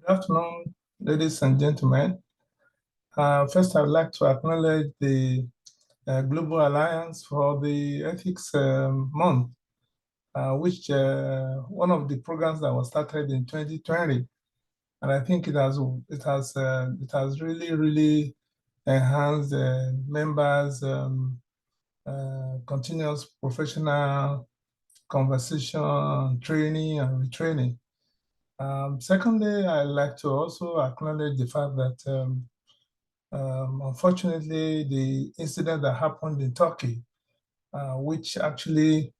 Good afternoon, ladies and gentlemen. First, I would like to acknowledge the Global Alliance for the Ethics Month, which one of the programs that was started in 2020, and I think it has really enhanced members' continuous professional conversation, training, and retraining. Secondly, I'd like to also acknowledge the fact that unfortunately, the incident that happened in Turkey, which actually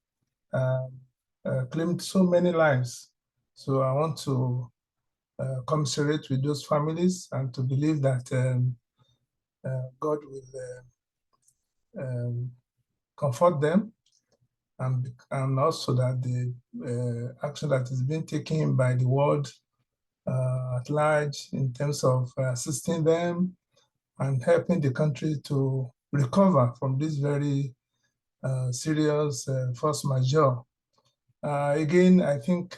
claimed so many lives. So I want to commiserate with those families and to believe that God will comfort them, and also that the action that is being taken by the world at large in terms of assisting them and helping the country to recover from this very serious force majeure. Again, I think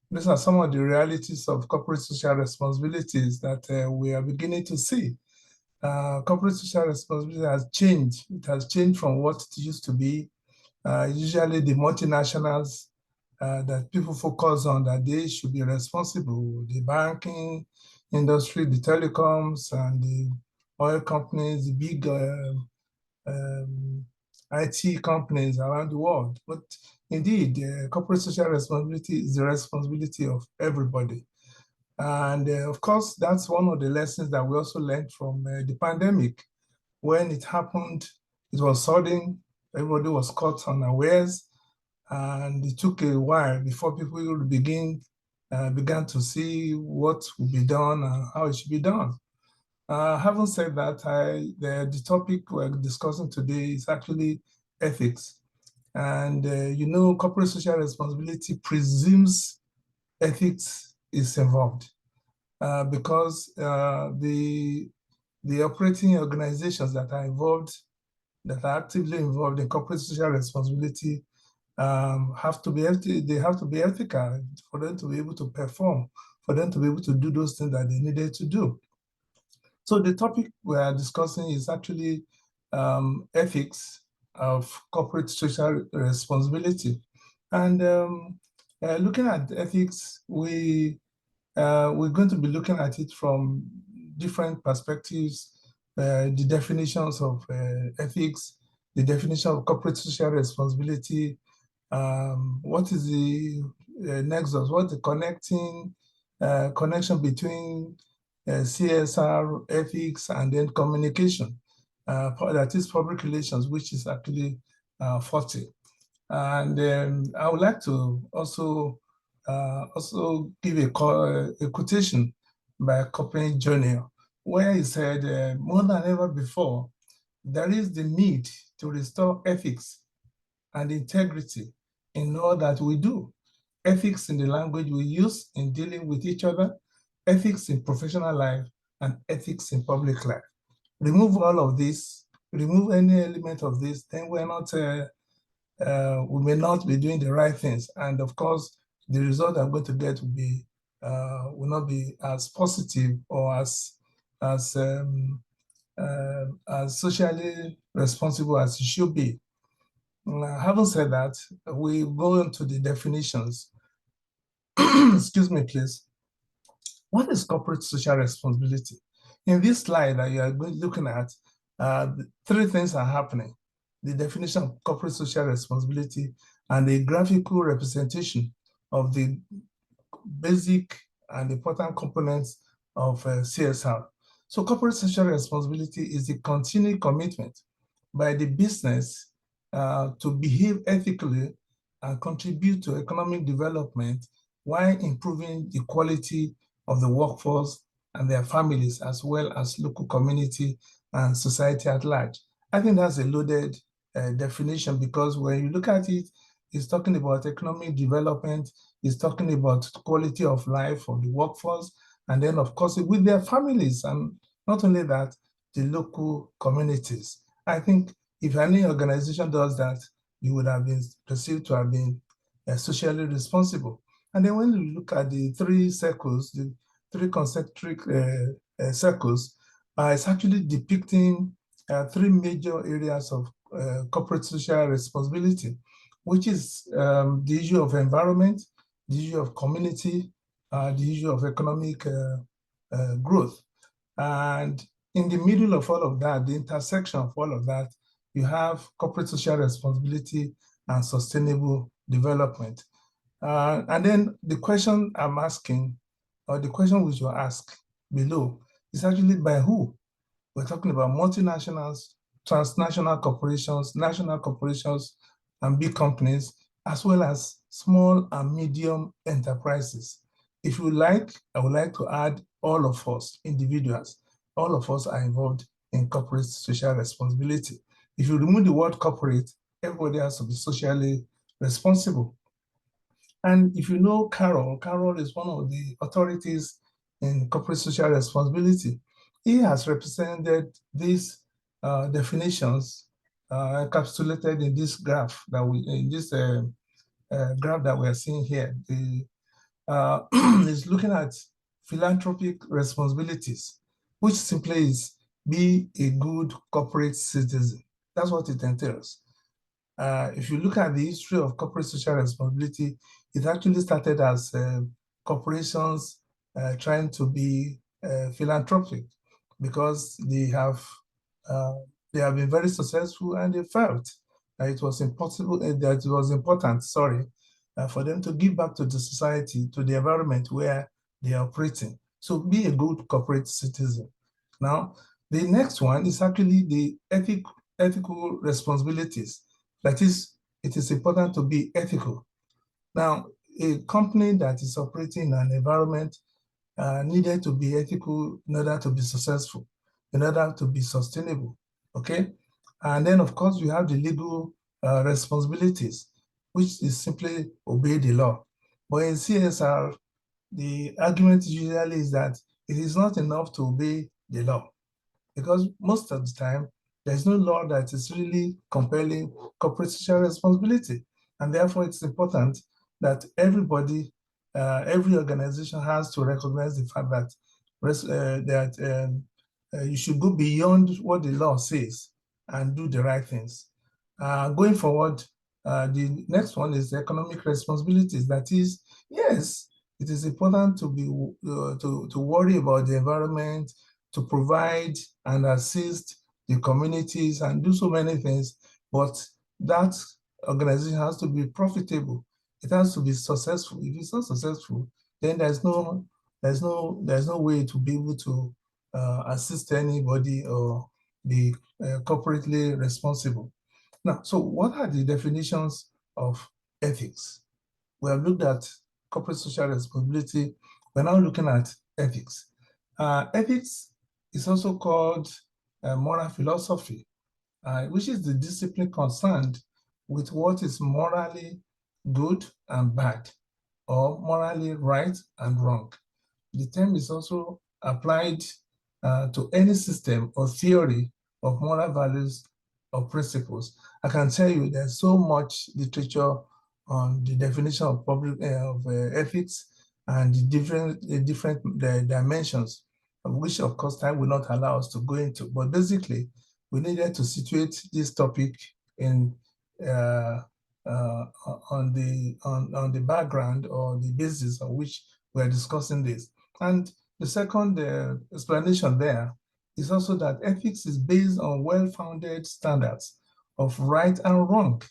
these are some of the realities of corporate social responsibilities that we are beginning to see. Corporate social responsibility has changed. It has changed from what it used to be. Usually the multinationals that people focus on, that they should be responsible, the banking industry, the telecoms, and the oil companies, the big IT companies around the world. But indeed, corporate social responsibility is the responsibility of everybody. And of course, that's one of the lessons that we also learned from the pandemic. When it happened, it was sudden, everybody was caught unawares, and it took a while before people began to see what would be done and how it should be done. Having said that, the topic we're discussing today is actually ethics. And corporate social responsibility presumes ethics is involved because the operating organizations that are actively involved in corporate social responsibility have to be ethical for them to be able to perform, for them to be able to do those things that they needed to do. So the topic we are discussing is actually ethics of corporate social responsibility. And looking at ethics, we're going to be looking at it from different perspectives, the definitions of ethics, the definition of corporate social responsibility, what is the nexus, what's the connection between CSR, ethics, and then communication. That is public relations, which is actually 40. And I would like to also give a quotation by Copen Jr., where he said, more than ever before, there is the need to restore ethics and integrity in all that we do. Ethics in the language we use in dealing with each other, ethics in professional life, and ethics in public life. Remove all of this, remove any element of this, then we may not be doing the right things. And of course, the result I'm going to get will not be as positive or as socially responsible as it should be. Having said that, we go into the definitions. Excuse me, please. What is corporate social responsibility? In this slide that you are looking at, three things are happening: the definition of corporate social responsibility and the graphical representation of the basic and important components of CSR. So corporate social responsibility is the continued commitment by the business to behave ethically and contribute to economic development while improving the quality of the workforce and their families, as well as local community and society at large. I think that's a loaded definition, because when you look at it, it's talking about economic development, it's talking about quality of life for the workforce, and then of course with their families, and not only that, the local communities. I think if any organization does that, you would have been perceived to have been socially responsible. And then when you look at the three circles, the three concentric circles, is actually depicting three major areas of corporate social responsibility, which is the issue of environment, the issue of community, the issue of economic growth. And in the middle of all of that, the intersection of all of that, you have corporate social responsibility and sustainable development. And then the question I'm asking, or the question which you ask below, is actually by who? We're talking about multinationals, transnational corporations, national corporations, and big companies, as well as small and medium enterprises. If you like, I would like to add all of us, individuals, all of us are involved in corporate social responsibility. If you remove the word corporate, everybody has to be socially responsible. And if you know Carol, Carol is one of the authorities in corporate social responsibility. He has represented these definitions encapsulated in this graph that graph that we're seeing here. The is looking at philanthropic responsibilities, which simply is be a good corporate citizen. That's what it entails. If you look at the history of corporate social responsibility, it actually started as corporations trying to be philanthropic because they have been very successful, and they felt that it was impossible, that it was important, for them to give back to the society, to the environment where they are operating. So be a good corporate citizen. Now, the next one is actually the ethical responsibilities. That is, it is important to be ethical. Now, a company that is operating in an environment needed to be ethical in order to be successful, in order to be sustainable, okay? And then, of course, you have the legal responsibilities, which is simply obey the law. But in CSR, the argument usually is that it is not enough to obey the law, because most of the time, there's no law that is really compelling corporate social responsibility. And therefore, it's important that everybody, every organization has to recognize the fact that you should go beyond what the law says and do the right things. Going forward, the next one is economic responsibilities. That is, yes, it is important to be to worry about the environment, to provide and assist the communities and do so many things, but that organization has to be profitable. It has to be successful. If it's not successful, then there's no way to be able to assist anybody or be corporately responsible. Now, so what are the definitions of ethics? We have looked at corporate social responsibility. We're now looking at ethics. Ethics is also called moral philosophy, which is the discipline concerned with what is morally good and bad, or morally right and wrong. The term is also applied to any system or theory of moral values or principles. I can tell you there's so much literature on the definition of ethics and the different dimensions, of which of course time will not allow us to go into. But basically, we needed to situate this topic in on the background or the basis on which we're discussing this. And the second explanation there is also that ethics is based on well-founded standards of right and wrong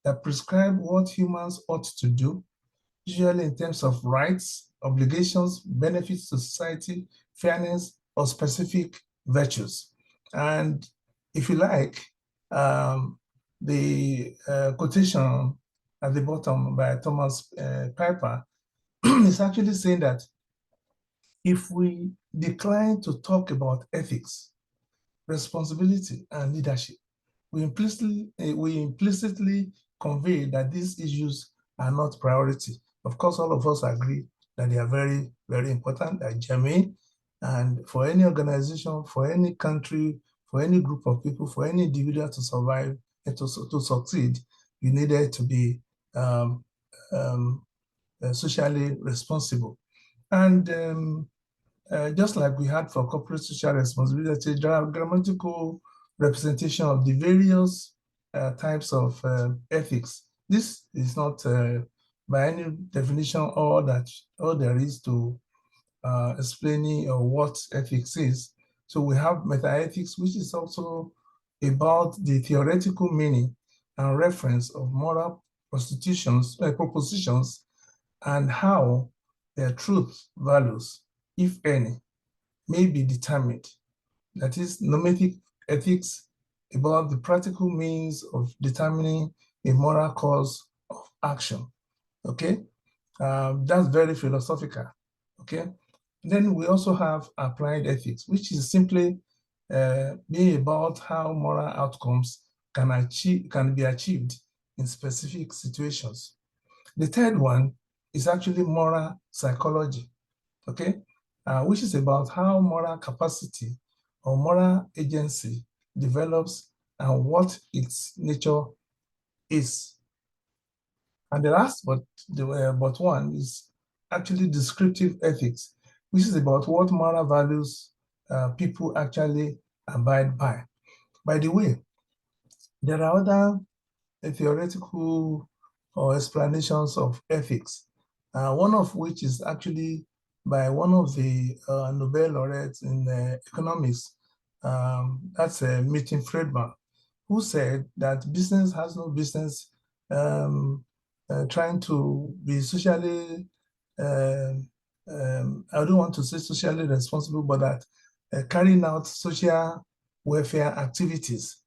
that prescribe what humans ought to do, usually in terms of rights, obligations, benefits to society, fairness, or specific virtues. And if you like, the quotation at the bottom by Thomas Piper is actually saying that if we decline to talk about ethics, responsibility, and leadership, we implicitly convey that these issues are not priority. Of course, all of us agree that they are very, very important, they're germane, and for any organization, for any country, for any group of people, for any individual to survive and to succeed, you needed to be socially responsible. And just like we had for corporate social responsibility, there are grammatical representation of the various types of ethics. This is not by any definition all there is to explaining what ethics is. So we have metaethics, which is also about the theoretical meaning and reference of moral propositions and how their truth values, if any, may be determined. That is normative ethics about the practical means of determining a moral cause of action. Okay, that's very philosophical. Okay, then we also have applied ethics, which is simply being about how moral outcomes can be achieved in specific situations. The third one is actually moral psychology, okay, which is about how moral capacity or moral agency develops and what its nature is. And the last but one is actually descriptive ethics, which is about what moral values people actually abide by. By the way, there are other theoretical or explanations of ethics, one of which is actually by one of the Nobel laureates in economics, that's Milton Friedman, who said that business has no business trying to be socially, I don't want to say socially responsible, but that carrying out social welfare activities,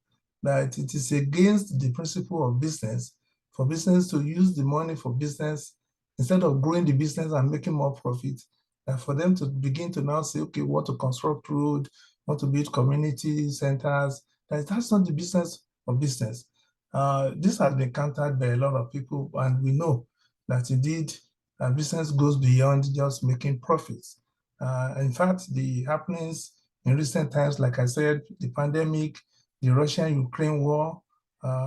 that it is against the principle of business for business to use the money for business instead of growing the business and making more profit, and for them to begin to now say, okay, what to construct road, what to build community centers, that's not the business of business. This has been countered by a lot of people, and we know that indeed business goes beyond just making profits. In fact, the happenings in recent times, like I said, the pandemic, the Russian-Ukraine war,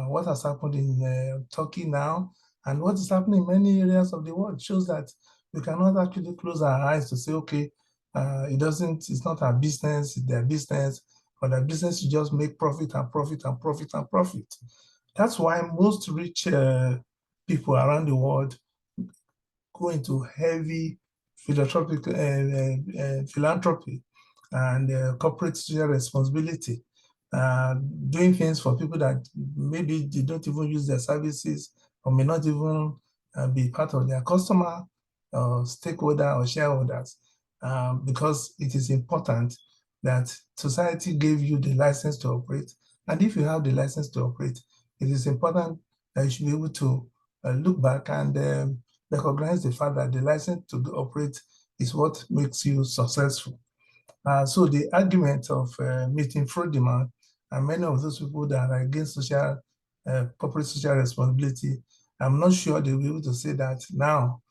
what has happened in Turkey now, and what is happening in many areas of the world shows that we cannot actually close our eyes to say, okay, it's not our business, it's their business, or their business is just make profit and profit and profit and profit. That's why most rich people around the world go into heavy philanthropic philanthropy and corporate social responsibility, doing things for people that maybe they don't even use their services or may not even be part of their customer or stakeholder or shareholders, because it is important that society gave you the license to operate. And if you have the license to operate, it is important that you should be able to look back and recognize the fact that the license to operate is what makes you successful. So the argument of Milton Friedman and many of those people that are against corporate social responsibility, I'm not sure they'll be able to say that now,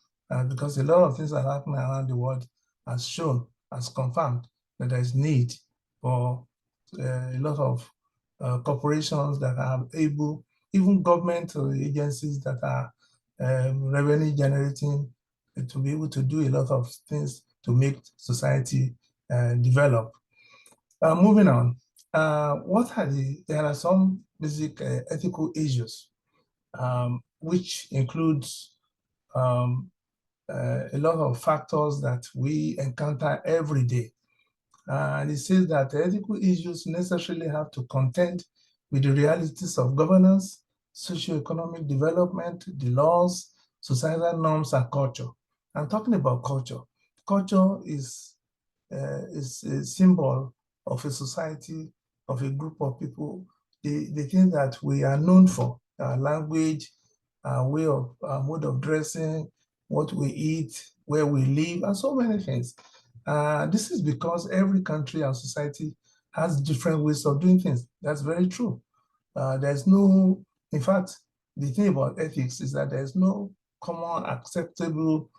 because a lot of things are happening around the world has shown, has confirmed that there is need for a lot of corporations that are able, even government agencies that are revenue generating, to be able to do a lot of things to make society develop. Moving on, there are some basic ethical issues, which includes a lot of factors that we encounter every day. And it says that ethical issues necessarily have to contend with the realities of governance, socio-economic development, the laws, societal norms, and culture. I'm talking about culture. Culture is a symbol of a society, of a group of people, the thing that we are known for, our language, our mode of dressing, what we eat, where we live, and so many things. This is because every country and society has different ways of doing things. That's very true. There's no, in fact, the thing about ethics is that there's no common acceptable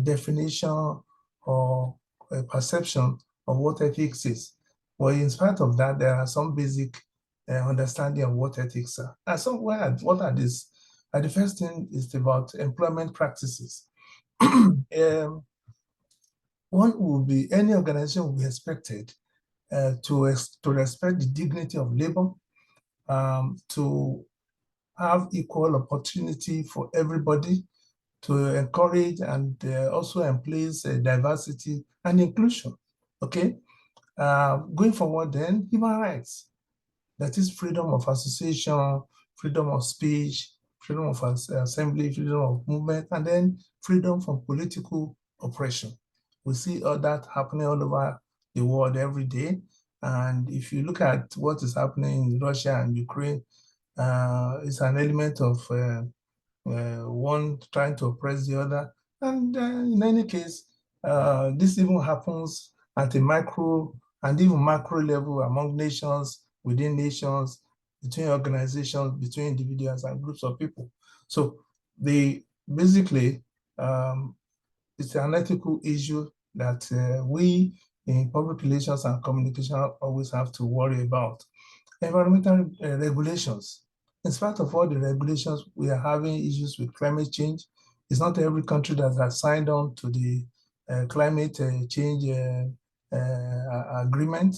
definition or perception of what ethics is. But in spite of that, there are some basic understanding of what ethics are. And so what are these? The first thing is about employment practices. any organization will be expected to respect the dignity of labor, to have equal opportunity for everybody, to encourage and also embrace diversity and inclusion. Okay, going forward, then human rights. That is freedom of association, freedom of speech, freedom of assembly, freedom of movement, and then freedom from political oppression. We see all that happening all over the world every day. And if you look at what is happening in Russia and Ukraine, it's an element of one trying to oppress the other. And in any case, this even happens at a micro and even macro level among nations, within nations, between organizations, between individuals and groups of people. So basically, it's an ethical issue that we in public relations and communication always have to worry about. Environmental regulations. In spite of all the regulations, we are having issues with climate change. It's not every country that has signed on to the climate change agreement.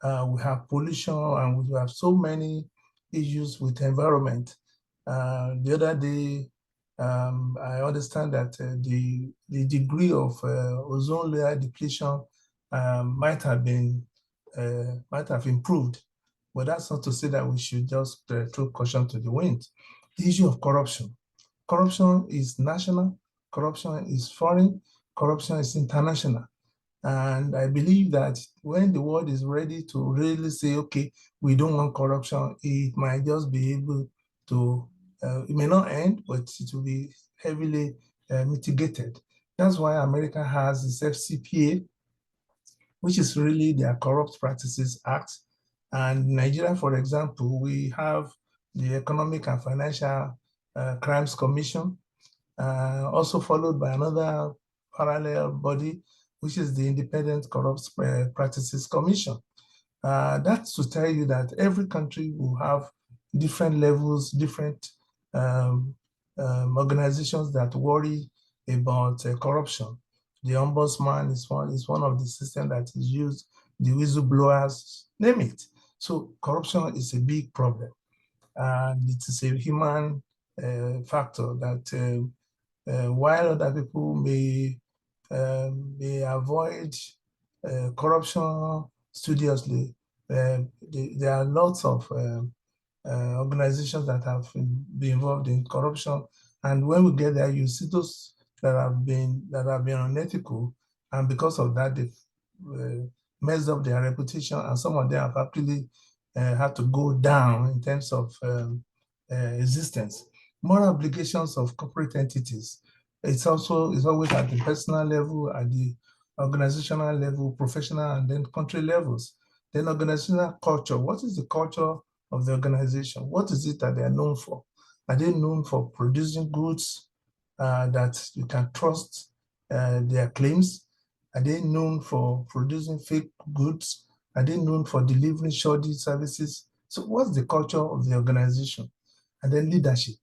We have pollution and we have so many issues with environment. The other day, I understand that the degree of ozone layer depletion might have improved. But that's not to say that we should just throw caution to the wind. The issue of corruption. Corruption is national, corruption is foreign, corruption is international. And I believe that when the world is ready to really say, okay, we don't want corruption, it might just be able to, it may not end, but it will be heavily mitigated. That's why America has this FCPA, which is really their Corrupt Practices Act. And Nigeria, for example, we have the Economic and Financial Crimes Commission, also followed by another parallel body, which is the Independent Corrupt Practices Commission. That's to tell you that every country will have different levels, different organizations that worry about corruption. The ombudsman is one of the systems that is used, the whistleblowers, name it. So corruption is a big problem. And it is a human factor that while other people may avoid corruption studiously, there are lots of organizations that have been involved in corruption. And when we get there, you see those that have been unethical, and because of that, they've messed up their reputation, and some of them have actually had to go down in terms of existence. Moral obligations of corporate entities. It's always at the personal level, at the organizational level, professional, and then country levels. Then organizational culture. What is the culture of the organization? What is it that they are known for? Are they known for producing goods that you can trust their claims? Are they known for producing fake goods? Are they known for delivering shoddy services? So what's the culture of the organization? And then leadership.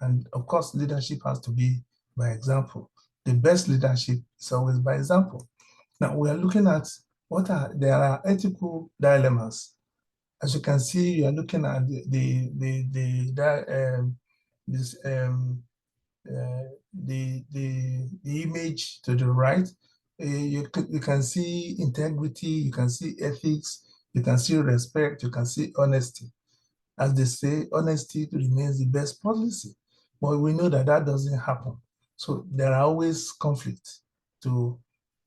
And of course, leadership has to be by example. The best leadership is always by example. Now we are looking at there are ethical dilemmas. As you can see, you are looking at the image to the right. You can see integrity, you can see ethics, you can see respect, you can see honesty. As they say, honesty remains the best policy. But we know that that doesn't happen. So there are always conflicts to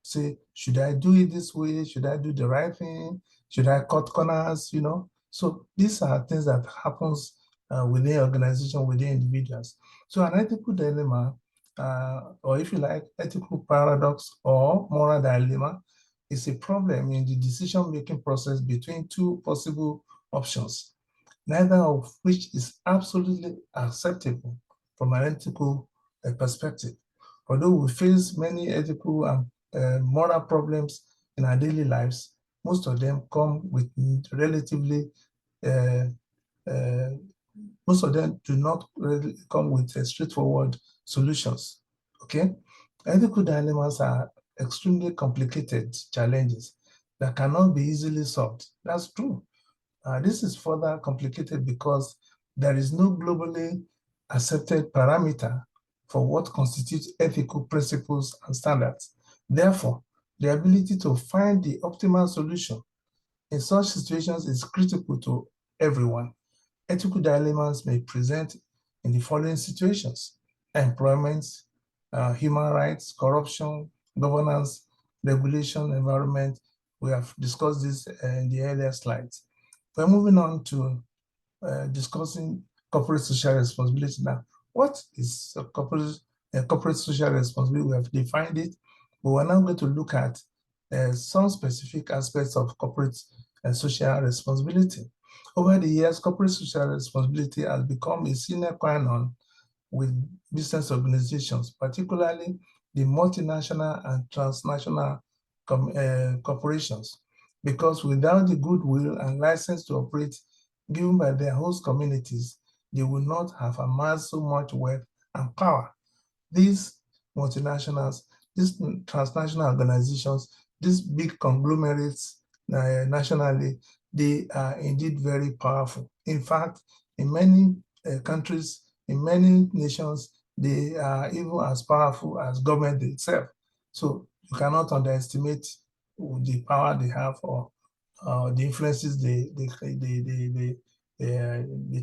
say, should I do it this way? Should I do the right thing? Should I cut corners? So these are things that happens within organization, within individuals. So an ethical dilemma, or if you like, ethical paradox or moral dilemma, is a problem in the decision-making process between two possible options, neither of which is absolutely acceptable from an ethical perspective. Although we face many ethical and moral problems in our daily lives, most of them come with relatively, most of them do not really come with straightforward solutions, okay? Ethical dilemmas are extremely complicated challenges that cannot be easily solved. That's true. This is further complicated because there is no globally accepted parameter for what constitutes ethical principles and standards. Therefore, the ability to find the optimal solution in such situations is critical to everyone. Ethical dilemmas may present in the following situations: employment, human rights, corruption, governance, regulation, environment. We have discussed this in the earlier slides. We're moving on to discussing corporate social responsibility now. What is corporate social responsibility? We have defined it, but we're now going to look at some specific aspects of corporate social responsibility. Over the years, corporate social responsibility has become a sine qua non with business organizations, particularly the multinational and transnational corporations, because without the goodwill and license to operate given by their host communities, they will not have amassed so much wealth and power. These multinationals, these transnational organizations, these big conglomerates nationally, they are indeed very powerful. In fact, in many countries, in many nations, they are even as powerful as government itself. So you cannot underestimate the power they have or the influences they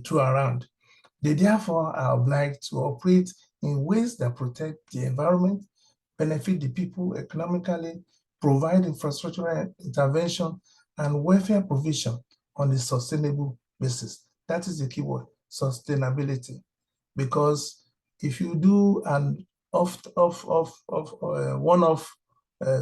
throw around. They therefore are obliged to operate in ways that protect the environment, benefit the people economically, provide infrastructural intervention, and welfare provision on a sustainable basis. That is the key word, sustainability. Because if you do an one-off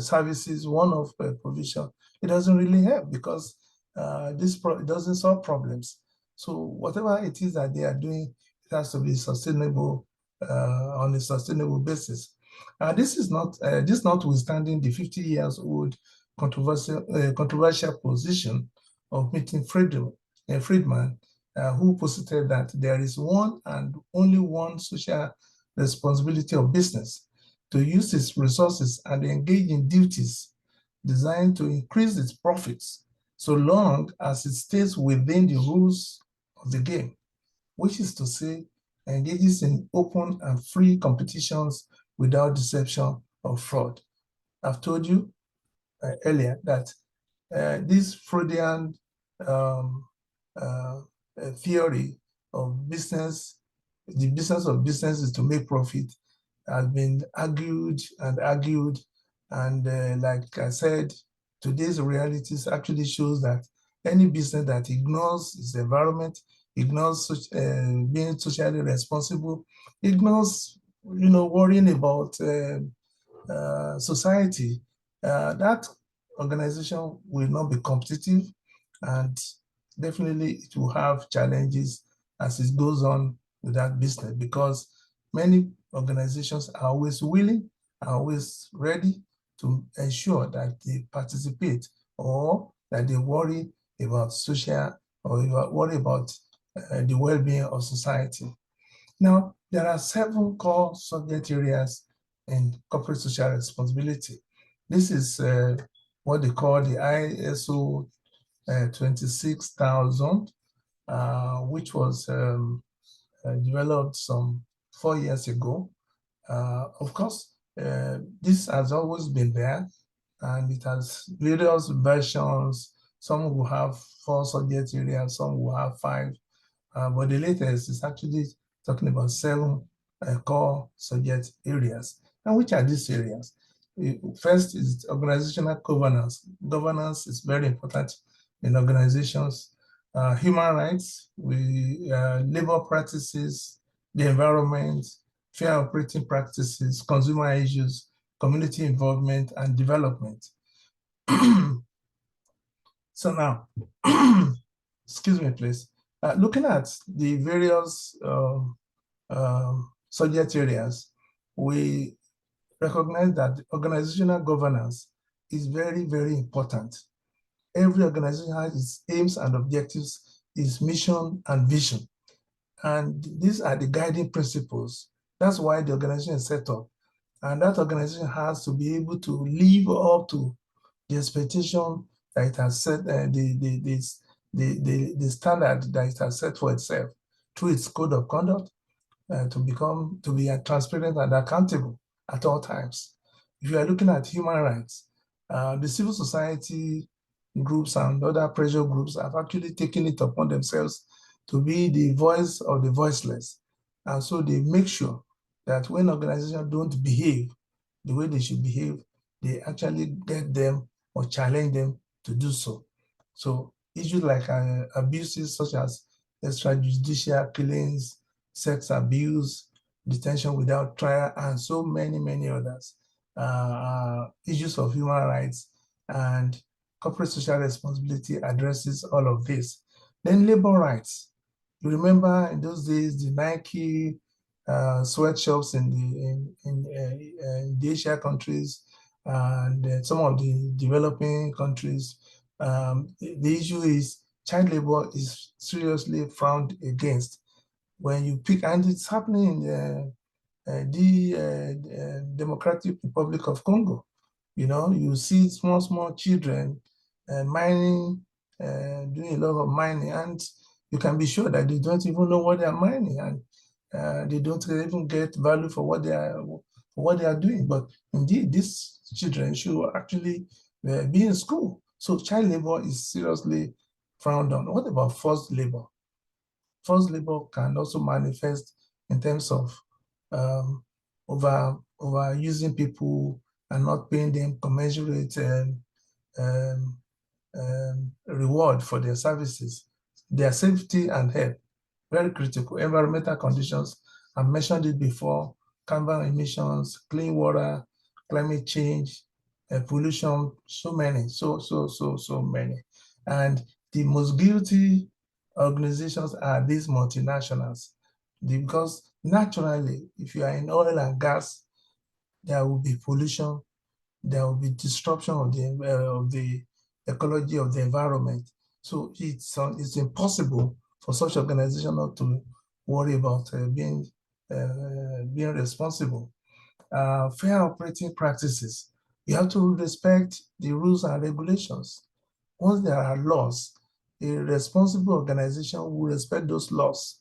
services, one-off provision, it doesn't really help because it doesn't solve problems. So whatever it is that they are doing, it has to be sustainable on a sustainable basis. This is not this notwithstanding the 50 years old controversial position of Milton Friedman, who posited that there is one and only one social responsibility of business: to use its resources and engage in duties designed to increase its profits, so long as it stays within the rules of the game, which is to say, engages in open and free competitions without deception or fraud. I've told you earlier that this Freudian um, uh, theory of business, the business of business is to make profit, has been argued and argued. And like I said, today's realities actually shows that any business that ignores its environment, ignores being socially responsible, ignores, worrying about society, that organization will not be competitive, and definitely it will have challenges as it goes on with that business, because many organizations are always willing, are always ready to ensure that they participate or that they worry about social or worry about the well-being of society. Now, there are 7 core subject areas in corporate social responsibility. This is what they call the ISO 26,000, which was developed some 4 years ago. Of course, this has always been there, and it has various versions. Some will have 4 subject areas, some will have 5, but the latest is actually talking about 7 core subject areas. And which are these areas? First is organizational governance. Governance is very important in organizations. Human rights, labor practices, the environment, fair operating practices, consumer issues, community involvement, and development. So now, excuse me, please. Looking at the various subject areas, we recognize that organizational governance is very, very important. Every organization has its aims and objectives, its mission and vision. And these are the guiding principles. That's why the organization is set up. And that organization has to be able to live up to the expectation that it has set, the standard that it has set for itself through its code of conduct, to be transparent and accountable at all times. If you are looking at human rights, the civil society groups and other pressure groups have actually taken it upon themselves to be the voice of the voiceless. And so they make sure that when organizations don't behave the way they should behave, they actually get them or challenge them to do so. So issues like abuses such as extrajudicial killings, sex abuse, detention without trial, and so many, many others. Issues of human rights and corporate social responsibility addresses all of this. Then labor rights. You remember in those days, the Nike sweatshops in the Asia countries and some of the developing countries. The issue is child labor is seriously frowned against. When you pick, and it's happening in the Democratic Republic of Congo. You know, you see small children mining, doing a lot of mining, and you can be sure that they don't even know what they are mining, and they don't even get value for what they are doing. But indeed, these children should actually be in school. So child labor is seriously frowned on. What about forced labor? Forced labor can also manifest in terms of over using people and not paying them commensurate um, reward for their services. Their safety and health, very critical. Environmental conditions, I mentioned it before, carbon emissions, clean water, climate change, pollution, so many, so many. And the most guilty organizations are these multinationals, because naturally, if you are in oil and gas, there will be pollution, there will be disruption of the ecology of the environment. So it's impossible for such organization not to worry about being responsible. Fair operating practices. You have to respect the rules and regulations. Once there are laws, a responsible organization will respect those laws.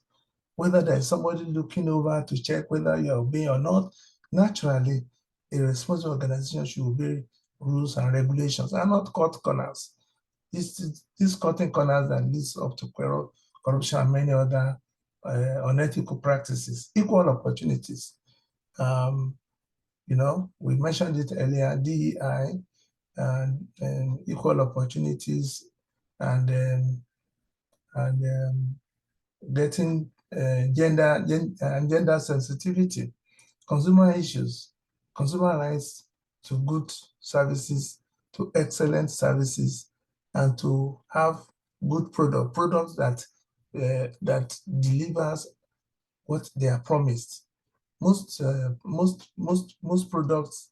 Whether there is somebody looking over to check whether you're obeying or not, naturally, a responsible organization should obey rules and regulations and not cut corners. These cutting corners that leads up to corruption and many other unethical practices. Equal opportunities. Um, we mentioned it earlier, DEI and equal opportunities and getting gender sensitivity, consumer issues, consumer rights to good services, to excellent services, and to have good products that delivers what they are promised. Most products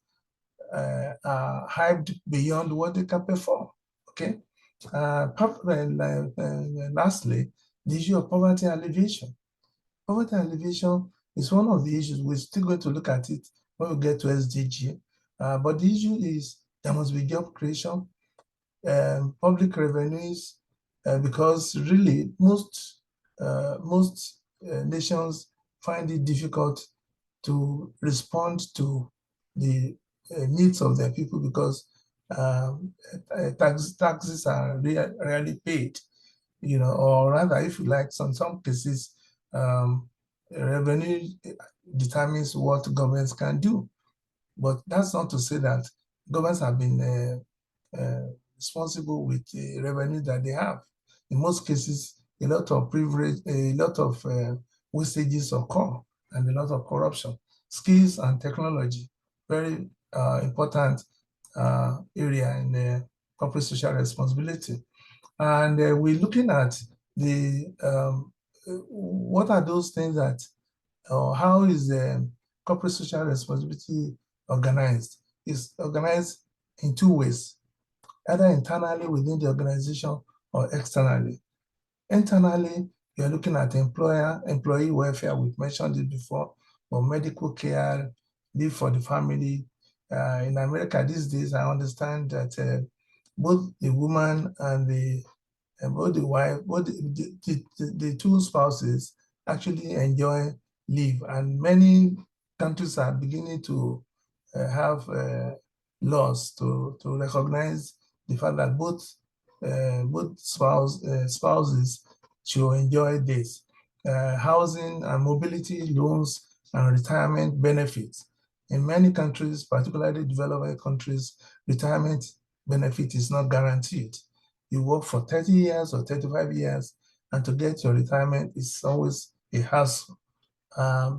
are hyped beyond what they can perform. Okay. Lastly, the issue of poverty alleviation. Poverty alleviation is one of the issues. We're still going to look at it when we get to SDG. But the issue is there must be job creation, public revenues, because really most nations find it difficult to respond to the needs of their people because taxes are rarely paid, or rather, if you like, some cases, revenue determines what governments can do. But that's not to say that governments have been responsible with the revenue that they have. In most cases, a lot of privilege, a lot of wastages occur, and a lot of corruption. Skills and technology, very important area in corporate social responsibility. And we're looking at what are those things that, or how is corporate social responsibility organized? It's organized in two ways, either internally within the organization or externally. Internally, you're looking at employee welfare. We've mentioned it before, or medical care, live for the family. In America these days, I understand that both the woman and both the wife, both the two spouses actually enjoy leave, and many countries are beginning to have laws to recognize the fact that both spouses should enjoy this. Housing and mobility loans and retirement benefits. In many countries, particularly developing countries, retirement benefit is not guaranteed. You work for 30 years or 35 years, and to get your retirement is always a hassle.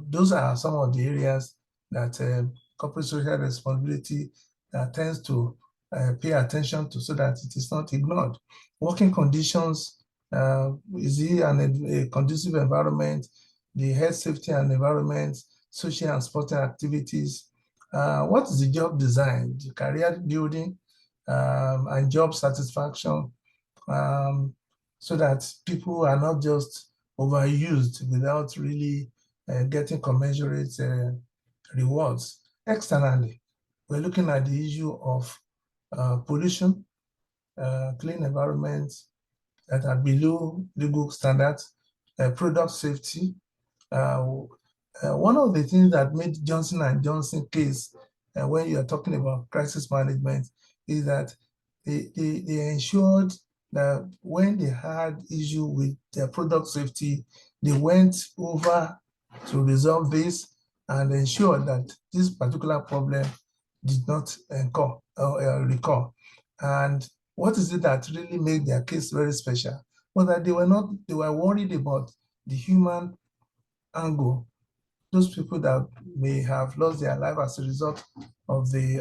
Those are some of the areas that corporate social responsibility tends to pay attention to so that it is not ignored. Working conditions, is it a conducive environment, the health, safety and environment, social and sporting activities, what is the job design, the career building, and job satisfaction, so that people are not just overused without really getting commensurate rewards. Externally, we're looking at the issue of pollution, clean environments that are below legal standards, product safety. One of the things that made Johnson and Johnson case when you are talking about crisis management is that they ensured that when they had issue with their product safety, they went over to resolve this and ensure that this particular problem did not recur. And what is it that really made their case very special? Was that they were worried about the human angle, those people that may have lost their life as a result of the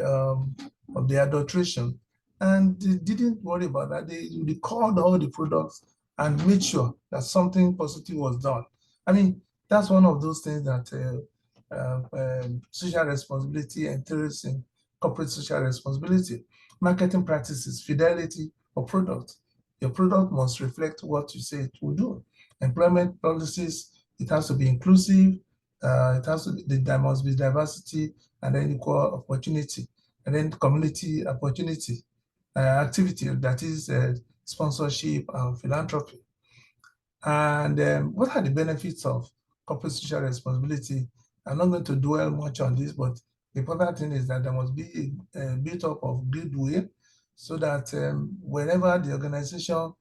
adulteration. And they didn't worry about that. They recalled all the products and made sure that something positive was done. I mean, that's one of those things that social responsibility entails in corporate social responsibility. Marketing practices, fidelity of product. Your product must reflect what you say it will do. Employment policies, it has to be inclusive, there must be diversity, and then equal opportunity, and then community opportunity activity, that is sponsorship and philanthropy. And what are the benefits of corporate social responsibility? I'm not going to dwell much on this, but the important thing is that there must be a build-up of goodwill so that whenever the organization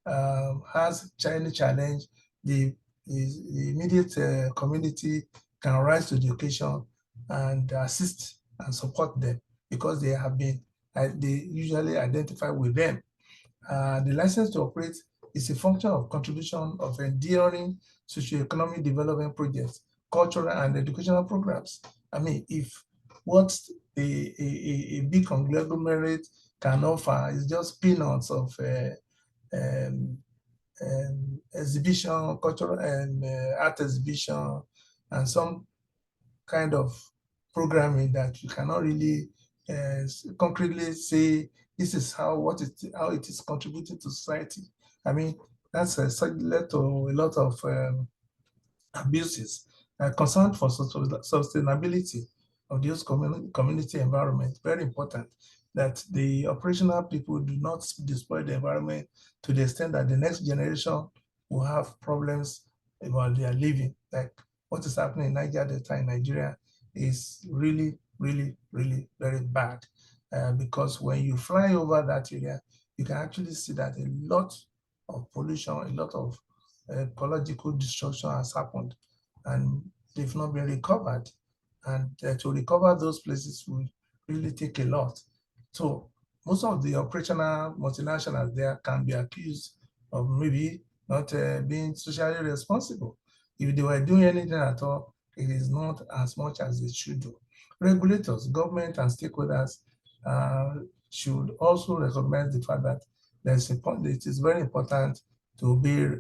has any challenge, the immediate community can rise to the occasion and assist and support them because they have been, they usually identify with them. The license to operate is a function of contribution of enduring socioeconomic development projects, cultural and educational programs. I mean, if what a big conglomerate can offer is just peanuts of exhibition, cultural and art exhibition, and some kind of programming that you cannot really concretely say this is how it is contributing to society. I mean, that's led to a lot of abuses. Concern for sustainability of those community environment, very important that the operational people do not destroy the environment to the extent that the next generation will have problems about their living. Like what is happening in Niger Delta in Nigeria is really, really, really very bad. Because when you fly over that area, you can actually see that a lot of pollution, a lot of ecological destruction has happened, and they've not been recovered. And to recover those places will really take a lot. So most of the operational multinationals there can be accused of maybe not being socially responsible. If they were doing anything at all, it is not as much as they should do. Regulators, government, and stakeholders should also recognize the fact that it is very important to obey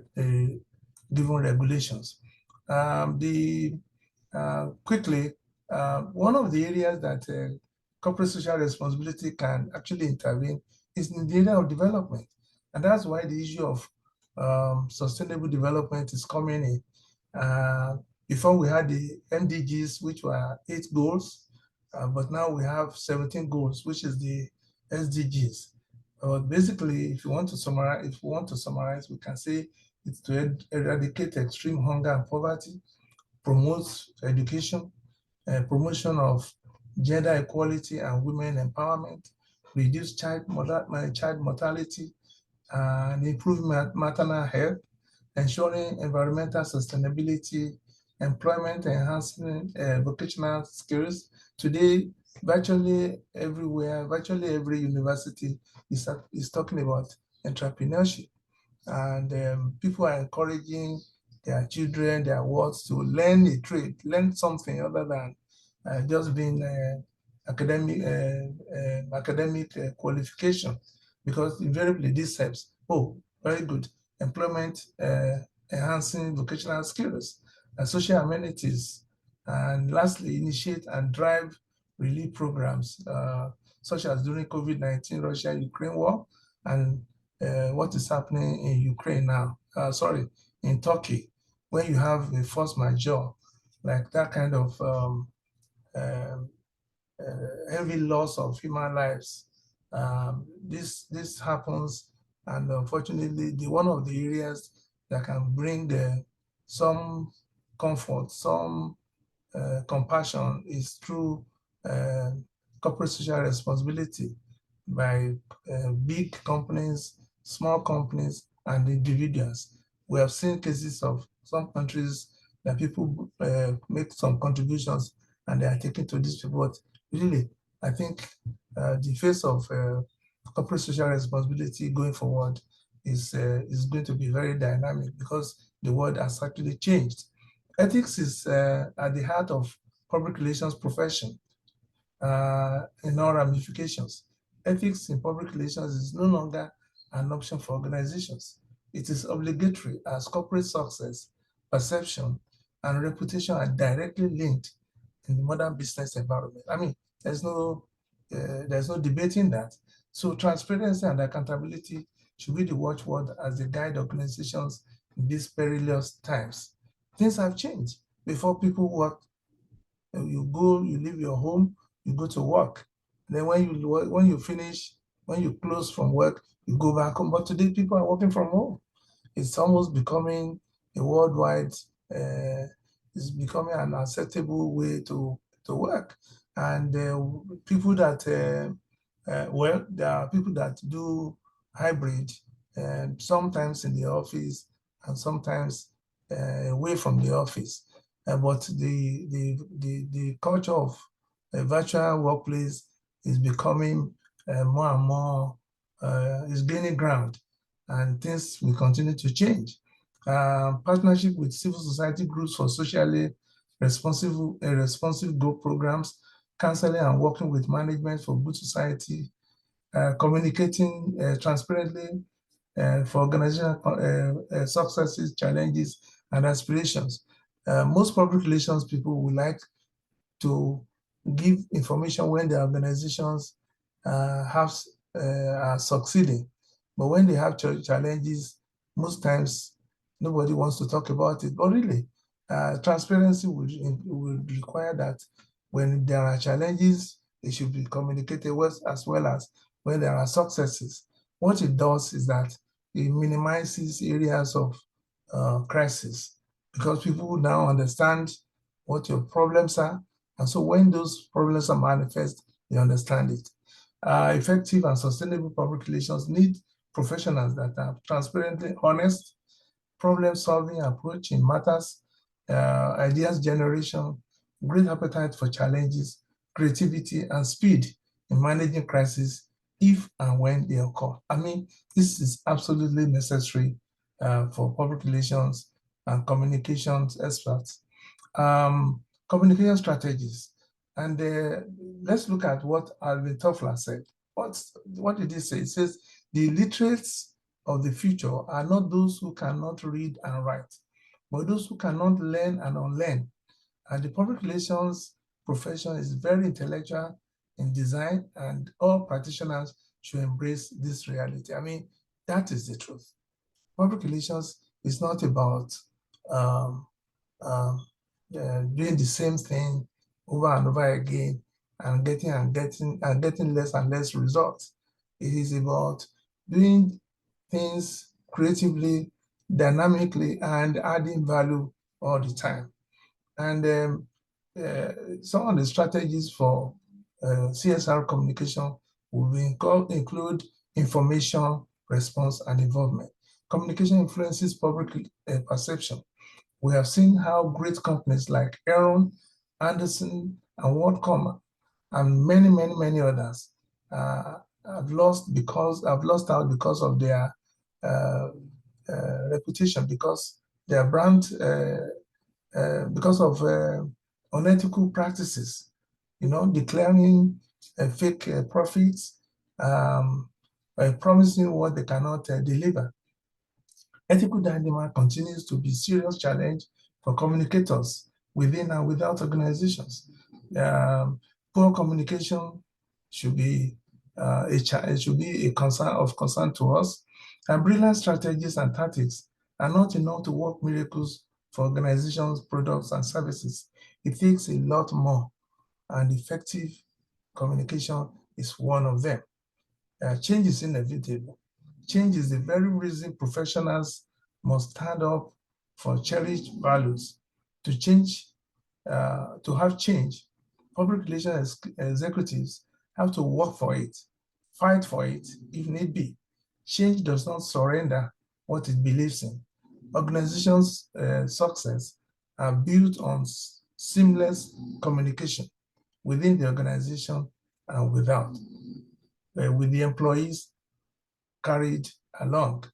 given regulations. Quickly, one of the areas that corporate social responsibility can actually intervene is in the area of development. And that's why the issue of sustainable development is coming in. Before we had the MDGs, which were 8 goals, But now we have 17 goals, which is the SDGs. Basically, if you want to summarize, we can say it's to eradicate extreme hunger and poverty, promote education, promotion of gender equality and women empowerment, reduce child mortality, and improve maternal health, ensuring environmental sustainability, employment enhancement, vocational skills. Today, virtually everywhere, virtually every university is talking about entrepreneurship, and people are encouraging their children, their wards to learn a trade, learn something other than just being academic qualification, because invariably this helps. Oh, very good. Employment, enhancing vocational skills, social amenities, and lastly, initiate and drive relief programs, such as during COVID-19 Russia-Ukraine war, and what is happening in Ukraine now, in Turkey, when you have a force majeure, like that kind of um, heavy loss of human lives. This happens, and unfortunately, one of the areas that can bring some comfort, some compassion is through uh, corporate social responsibility by big companies, small companies, and individuals. We have seen cases of some countries that people make some contributions and they are taken to these people. But really, I think the face of corporate social responsibility going forward is going to be very dynamic, because the world has actually changed. Ethics is at the heart of public relations profession in all ramifications. Ethics in public relations is no longer an option for organizations. It is obligatory, as corporate success, perception, and reputation are directly linked in the modern business environment. I mean, there's no debating that. So transparency and accountability should be the watchword as they guide organizations in these perilous times. Things have changed. Before, people worked, you leave your home, you go to work. Then when you close from work, you go back home. But today, people are working from home. It's almost becoming a worldwide, it's becoming an acceptable way to work. And people that, there are people that do hybrid, sometimes in the office and sometimes away from the office. But the culture of a virtual workplace is becoming more and more, is gaining ground, and things will continue to change. Partnership with civil society groups for socially responsive goal programs, counseling and working with management for good society, communicating transparently for organizational successes, challenges, and aspirations. Most public relations people would like to give information when the organizations are succeeding. But when they have challenges, most times nobody wants to talk about it. But really, transparency would require that when there are challenges, they should be communicated as well as when there are successes. What it does is that it minimizes areas of crisis, because people now understand what your problems are. And so when those problems are manifest, they understand it. Effective and sustainable public relations need professionals that are transparently honest, problem-solving approach in matters, ideas generation, great appetite for challenges, creativity, and speed in managing crises if and when they occur. I mean, this is absolutely necessary for public relations and communications experts. Communication strategies. And let's look at what Alvin Toffler said. What did he say? He says, the illiterates of the future are not those who cannot read and write, but those who cannot learn and unlearn. And the public relations profession is very intellectual in design, and all practitioners should embrace this reality. I mean, that is the truth. Public relations is not about um, doing the same thing over and over again and getting less and less results. It is about doing things creatively, dynamically, and adding value all the time. And some of the strategies for CSR communication will include information, response, and involvement. Communication influences public perception. We have seen how great companies like Aeron, Anderson, and WorldCom, and many, many, many others have lost out because of their uh, reputation, because their brand, because of unethical practices, declaring fake profits, promising what they cannot deliver. Ethical dilemma continues to be a serious challenge for communicators within and without organizations. Poor communication should be a concern to us, and brilliant strategies and tactics are not enough to work miracles for organizations, products, and services. It takes a lot more, and effective communication is one of them. Change is inevitable. Change is the very reason professionals must stand up for cherished values. To have change, public relations executives have to work for it, fight for it if need be. Change does not surrender what it believes in. Organizations' success are built on seamless communication within the organization and without, with the employees carried along.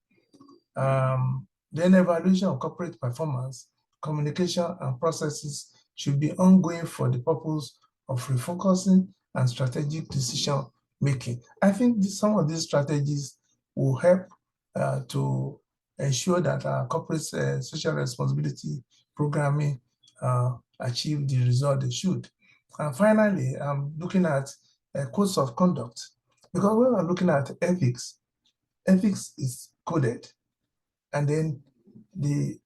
Then evaluation of corporate performance, communication, and processes should be ongoing for the purpose of refocusing and strategic decision making. I think some of these strategies will help to ensure that our corporate social responsibility programming achieve the result they should. And finally, I'm looking at codes of conduct, because when we're looking at ethics, ethics is coded, and then the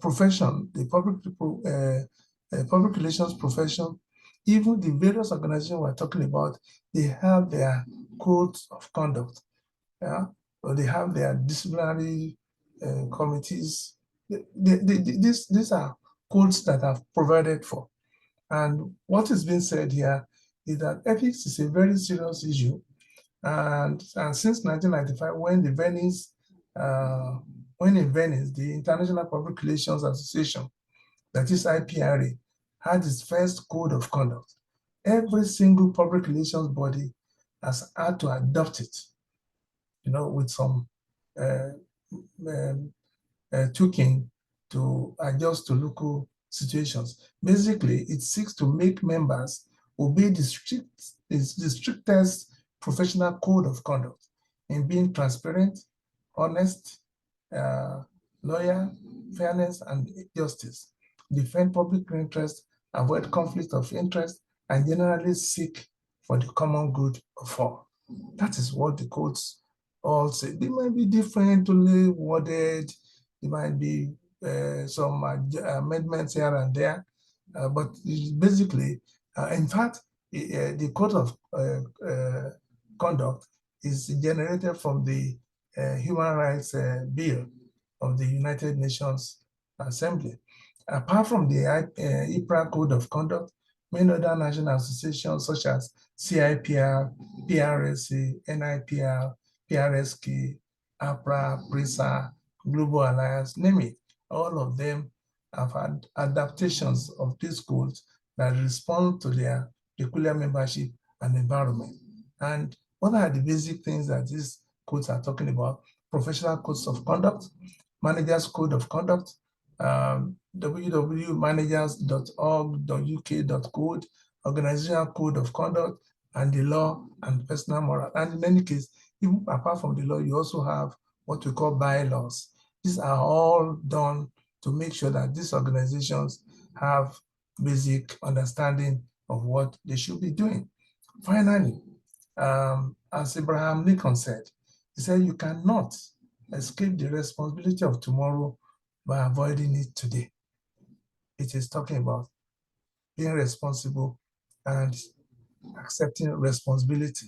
profession, the public relations profession, even the various organizations we're talking about, they have their codes of conduct, yeah, or they have their disciplinary committees. These are codes that are provided for. And what is being said here is that ethics is a very serious issue. And since 1995, when in Venice, the International Public Relations Association, that is IPRA, had its first code of conduct, every single public relations body has had to adopt it, with some tweaking to adjust to local situations. Basically, it seeks to make members obey the strictest professional code of conduct in being transparent, honest, loyal, fairness, and justice, defend public interest, avoid conflict of interest, and generally seek for the common good of all. That is what the codes all say. They might be differently worded, there might be some amendments here and there, but basically, in fact, the code of conduct is generated from the Human Rights Bill of the United Nations Assembly. Apart from the IPRA Code of Conduct, many other national associations such as CIPR, PRSA, NIPR, PRSK, APRA, PRISA, Global Alliance, name it, all of them have had adaptations of these codes that respond to their peculiar membership and environment. And what are the basic things that these codes are talking about? Professional codes of conduct, managers code of conduct, www.managers.org.uk.code, organizational code of conduct, and the law and personal moral. And in any case, even apart from the law, you also have what we call bylaws. These are all done to make sure that these organizations have basic understanding of what they should be doing. Finally, as Abraham Lincoln said, he said, you cannot escape the responsibility of tomorrow by avoiding it today. It is talking about being responsible and accepting responsibility.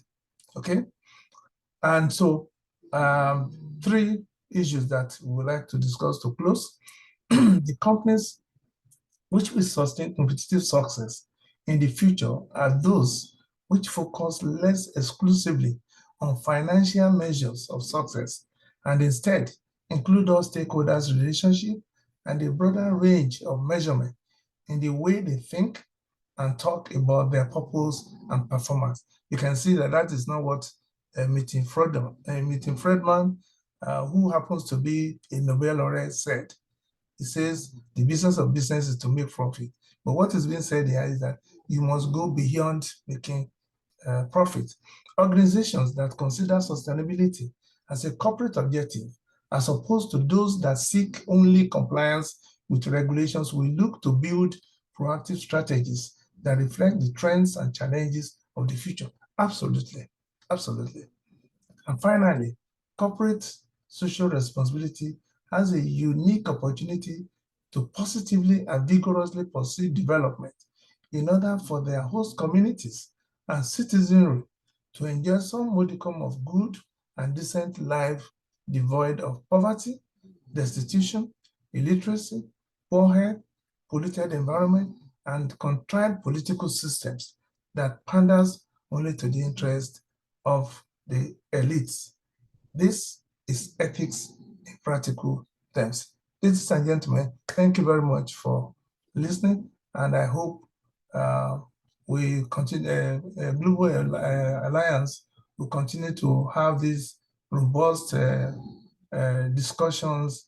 Okay? And so, three issues that we would like to discuss to close. The companies which will sustain competitive success in the future are those which focus less exclusively on financial measures of success and instead include all stakeholders' relationship and a broader range of measurement in the way they think and talk about their purpose and performance. You can see that that is not what Milton Friedman, who happens to be a Nobel laureate, said. He says the business of business is to make profit. But what is being said here is that you must go beyond making profit. Organizations that consider sustainability as a corporate objective, as opposed to those that seek only compliance with regulations, will look to build proactive strategies that reflect the trends and challenges of the future. Absolutely, absolutely. And finally, corporate social responsibility has a unique opportunity to positively and vigorously pursue development in order for their host communities and citizenry to enjoy some modicum of good and decent life devoid of poverty, destitution, illiteracy, poor health, polluted environment, and contrived political systems that panders only to the interest of the elites. This is ethics in practical terms. Ladies and gentlemen, thank you very much for listening, and I hope we continue, Global Alliance will continue to have these robust discussions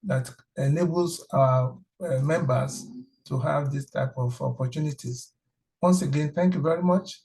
that enables our members to have this type of opportunities. Once again, thank you very much.